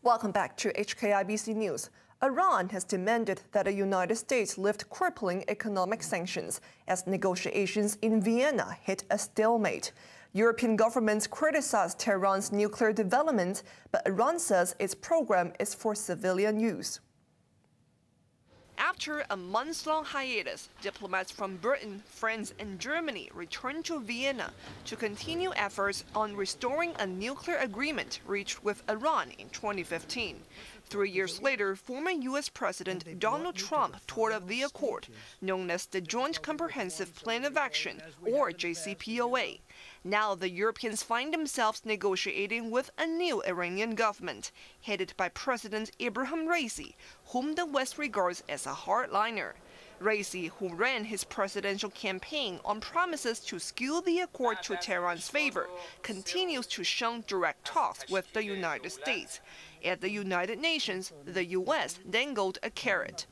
Welcome back to HKIBC News. Iran has demanded that the United States lift crippling economic sanctions as negotiations in Vienna hit a stalemate. European governments criticized Tehran's nuclear development, but Iran says its program is for civilian use. After a months-long hiatus, diplomats from Britain, France, and Germany returned to Vienna to continue efforts on restoring a nuclear agreement reached with Iran in 2015. 3 years later, former U.S. President Donald Trump tore up the accord, known as the Joint Comprehensive Plan of Action, or JCPOA. Now the Europeans find themselves negotiating with a new Iranian government, headed by President Ibrahim Raisi, whom the West regards as a hardliner. Raisi, who ran his presidential campaign on promises to skew the accord to Tehran's favor, continues to shun direct talks with the United States. At the United Nations, the U.S. dangled a carrot.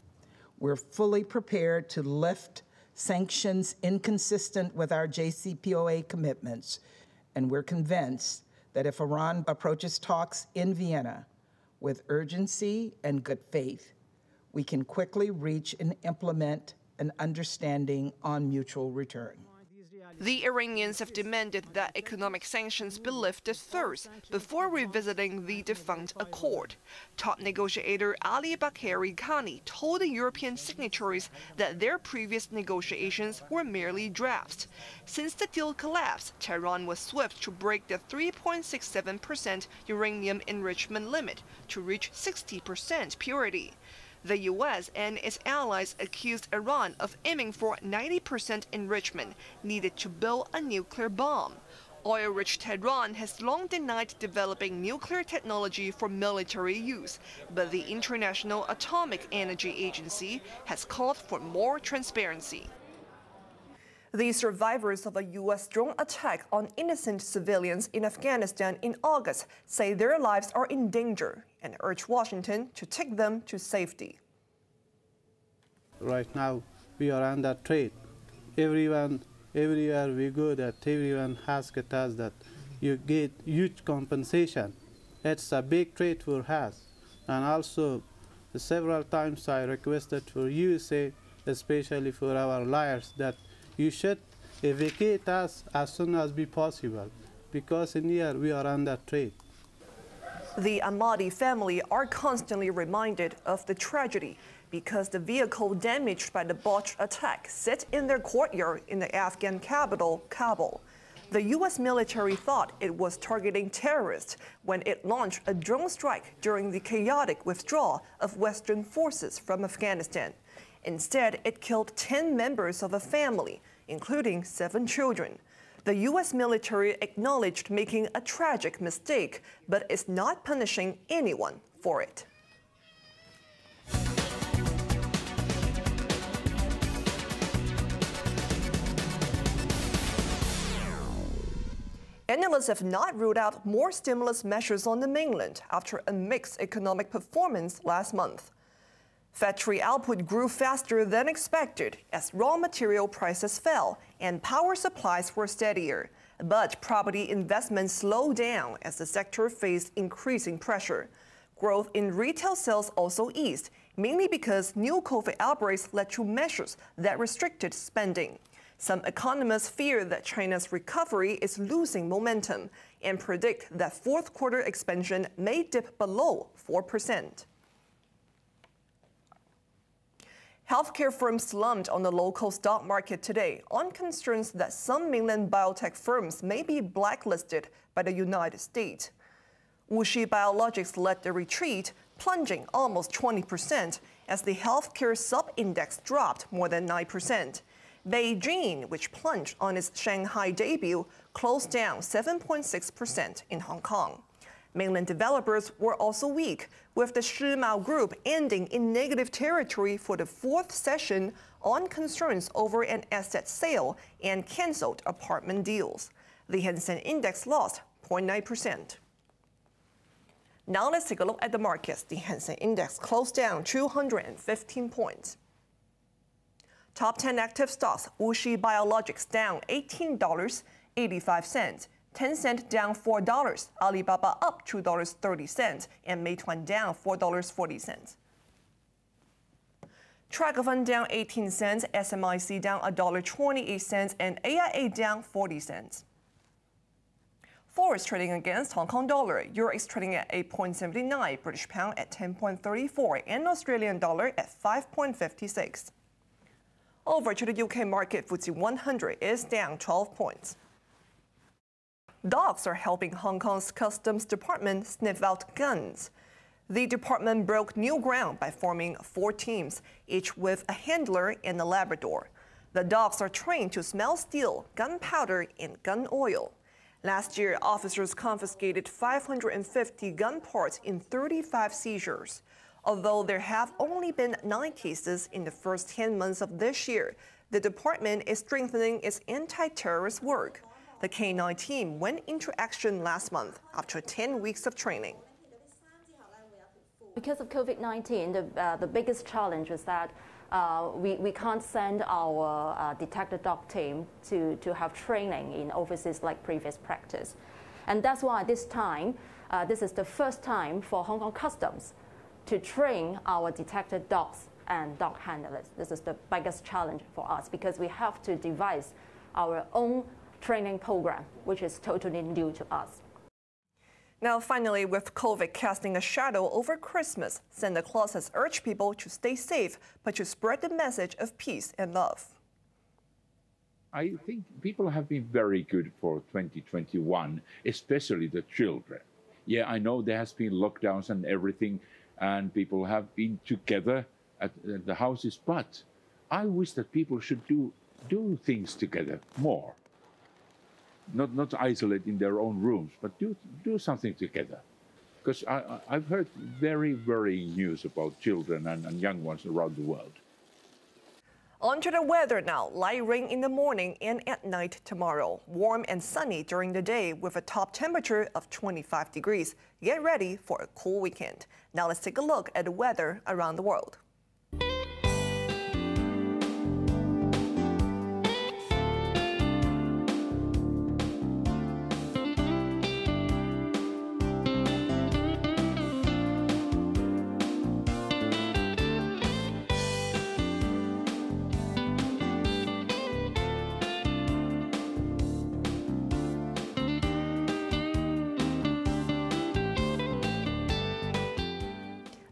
We're fully prepared to lift sanctions inconsistent with our JCPOA commitments, and we're convinced that if Iran approaches talks in Vienna with urgency and good faith, we can quickly reach and implement an understanding on mutual return. The Iranians have demanded that economic sanctions be lifted first before revisiting the defunct accord. Top negotiator Ali Bagheri Ghani told the European signatories that their previous negotiations were merely drafts. Since the deal collapsed, Tehran was swift to break the 3.67% uranium enrichment limit to reach 60% purity. The U.S. and its allies accused Iran of aiming for 90% enrichment needed to build a nuclear bomb. Oil-rich Tehran has long denied developing nuclear technology for military use, but the International Atomic Energy Agency has called for more transparency. The survivors of a U.S. drone attack on innocent civilians in Afghanistan in August say their lives are in danger and urge Washington to take them to safety. Right now, we are under threat. Everywhere we go, that everyone has got us that you get huge compensation. It's a big threat for us. And also, several times I requested for USA, especially for our lawyers, that you should evacuate us as soon as be possible, because in here we are under threat. The Ahmadi family are constantly reminded of the tragedy because the vehicle damaged by the botched attack sat in their courtyard in the Afghan capital, Kabul. The U.S. military thought it was targeting terrorists when it launched a drone strike during the chaotic withdrawal of Western forces from Afghanistan. Instead, it killed 10 members of a family, including 7 children. The U.S. military acknowledged making a tragic mistake, but is not punishing anyone for it. Analysts have not ruled out more stimulus measures on the mainland after a mixed economic performance last month. Factory output grew faster than expected as raw material prices fell and power supplies were steadier. But property investment slowed down as the sector faced increasing pressure. Growth in retail sales also eased, mainly because new COVID outbreaks led to measures that restricted spending. Some economists fear that China's recovery is losing momentum and predict that fourth quarter expansion may dip below 4%. Healthcare firms slumped on the local stock market today on concerns that some mainland biotech firms may be blacklisted by the United States. WuXi Biologics led the retreat, plunging almost 20% as the healthcare sub-index dropped more than 9%. Beijing, which plunged on its Shanghai debut, closed down 7.6% in Hong Kong. Mainland developers were also weak, with the Shimao Group ending in negative territory for the 4th session on concerns over an asset sale and canceled apartment deals. The Hang Seng Index lost 0.9%. Now let's take a look at the markets. The Hang Seng Index closed down 215 points. Top 10 active stocks, WuXi Biologics down $18.85. Tencent down $4, Alibaba up $2.30, and Meituan down $4.40. Tragafan down 18 cents, SMIC down $1.28, and AIA down 40 cents. Forex trading against Hong Kong dollar. Euro is trading at 8.79, British pound at 10.34, and Australian dollar at 5.56. Over to the UK market, FTSE 100 is down 12 points. Dogs are helping Hong Kong's Customs Department sniff out guns. The department broke new ground by forming 4 teams, each with a handler and a Labrador. The dogs are trained to smell steel, gunpowder, and gun oil. Last year, officers confiscated 550 gun parts in 35 seizures. Although there have only been 9 cases in the first 10 months of this year, the department is strengthening its anti-terrorist work. The Canine team went into action last month after 10 weeks of training. Because of COVID-19, the biggest challenge was that we can't send our detective dog team to have training in overseas like previous practice. And that's why this time, this is the first time for Hong Kong Customs to train our detective dogs and dog handlers. This is the biggest challenge for us because we have to devise our own training program, which is totally new to us. Now, finally, with COVID casting a shadow over Christmas, Santa Claus has urged people to stay safe, but to spread the message of peace and love. I think people have been very good for 2021, especially the children. Yeah, I know there has been lockdowns and everything, and people have been together at the houses, but I wish that people should do things together more. Not isolate in their own rooms, but do something together. Because I've heard very worrying news about children and young ones around the world. On to the weather now. Light rain in the morning and at night tomorrow. Warm and sunny during the day with a top temperature of 25 degrees. Get ready for a cool weekend. Now let's take a look at the weather around the world.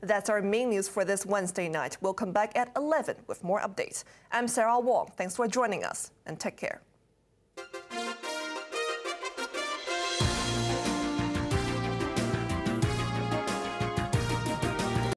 That's our main news for this Wednesday night. We'll come back at 11 with more updates. I'm Sarah Wong. Thanks for joining us and take care.